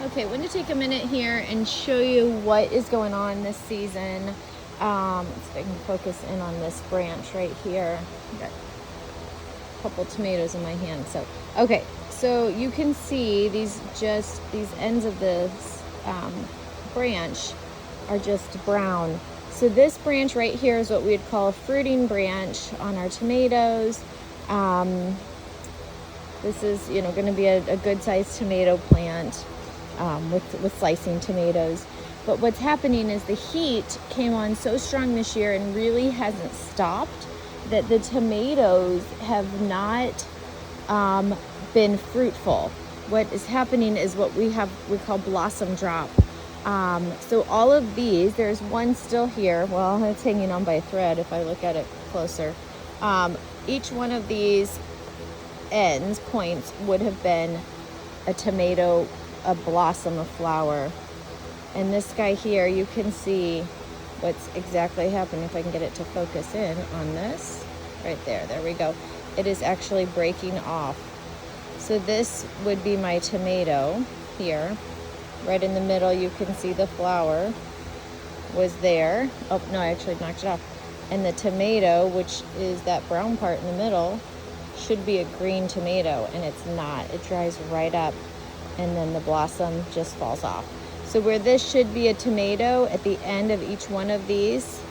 Okay, I want to take a minute here and show you what is going on this season. Let's see if I can focus in on this branch right here. Got a couple tomatoes in my hand. Okay, so you can see these ends of this branch are just brown. So this branch right here is what we'd call a fruiting branch on our tomatoes. This is, going to be a good sized tomato plant with slicing tomatoes. But what's happening is the heat came on so strong this year and really hasn't stopped, that the tomatoes have not been fruitful. What is happening is what we call blossom drop. So all of these, there's one still here. Well, it's hanging on by a thread if I look at it closer. Each one of these points would have been a tomato, a blossom, a flower. And this guy here, you can see what's exactly happening. If I can get it to focus in on this right there we go. It is actually breaking off. So this would be my tomato here. Right in the middle, you can see the flower was there. Oh no, I actually knocked it off. And the tomato, which is that brown part in the middle, should be a green tomato, and it's not. It dries right up, and then the blossom just falls off. So where this should be a tomato at the end of each one of these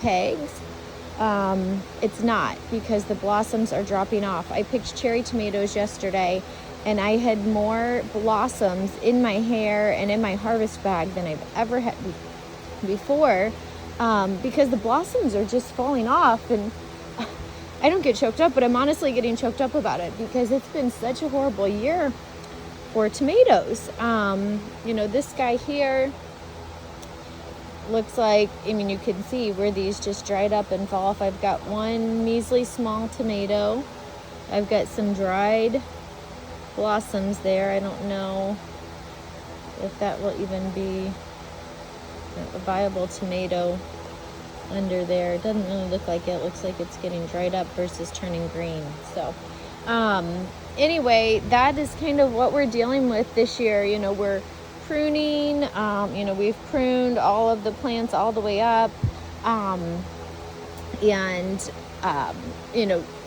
pegs, it's not, because the blossoms are dropping off. I picked cherry tomatoes yesterday, and I had more blossoms in my hair and in my harvest bag than I've ever had before, because the blossoms are just falling off. And I don't get choked up, but I'm honestly getting choked up about it, because it's been such a horrible year for tomatoes. This guy here looks like, you can see where these just dried up and fall off. I've got one measly small tomato. I've got some dried blossoms there. I don't know if that will even be a viable tomato under there. It doesn't really look like it. It looks like it's getting dried up versus turning green. So anyway, that is kind of what we're dealing with this year. We're pruning. We've pruned all of the plants all the way up, and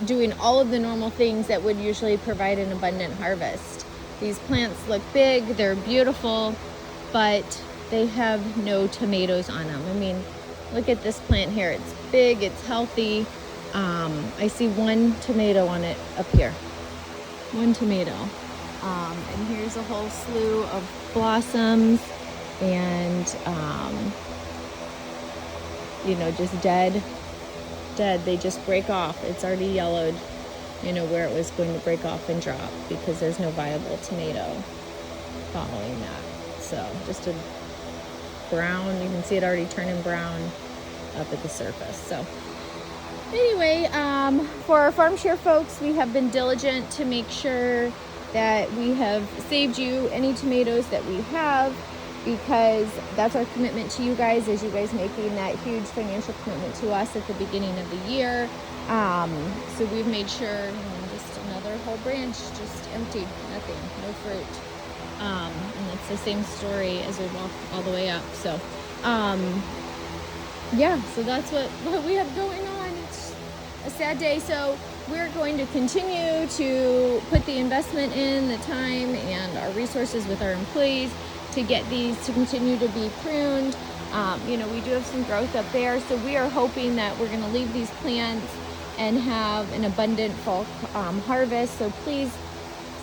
doing all of the normal things that would usually provide an abundant harvest. These plants look big, they're beautiful, but they have no tomatoes on them. Look at this plant here. It's big, it's healthy. I see one tomato on it up here. One tomato. And here's a whole slew of blossoms and, just dead. They just break off. It's already yellowed, where it was going to break off and drop, because there's no viable tomato following that. So just a brown, you can see it already turning brown up at the surface. So anyway, for our Farm Share folks, we have been diligent to make sure that we have saved you any tomatoes that we have, because that's our commitment to you guys, is you guys making that huge financial commitment to us at the beginning of the year. So we've made sure, just another whole branch just empty, nothing, no fruit. And it's the same story as we walk all the way up. So so that's what we have going on. It's a sad day. So we're going to continue to put the investment in, the time and our resources with our employees to get these to continue to be pruned. We do have some growth up there, so we are hoping that we're going to leave these plants and have an abundant fall harvest. So please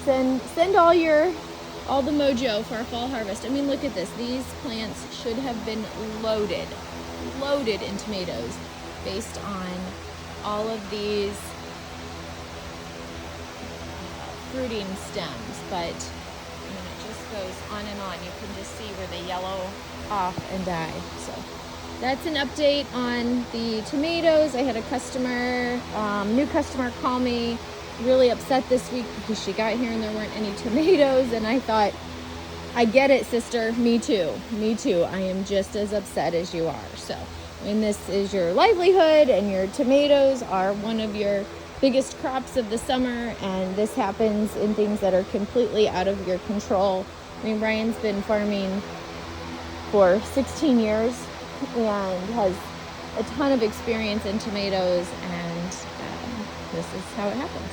send all the mojo for our fall harvest. Look at this. These plants should have been loaded in tomatoes based on all of these fruiting stems, but it just goes on and on. You can just see where they yellow off and die. So that's an update on the tomatoes. I had a new customer call me really upset this week because she got here and there weren't any tomatoes, and I thought, I get it, sister. Me too. I am just as upset as you are. So this is your livelihood, and your tomatoes are one of your biggest crops of the summer, and this happens in things that are completely out of your control. I mean, Brian's been farming for 16 years and has a ton of experience in tomatoes, and this is how it happens.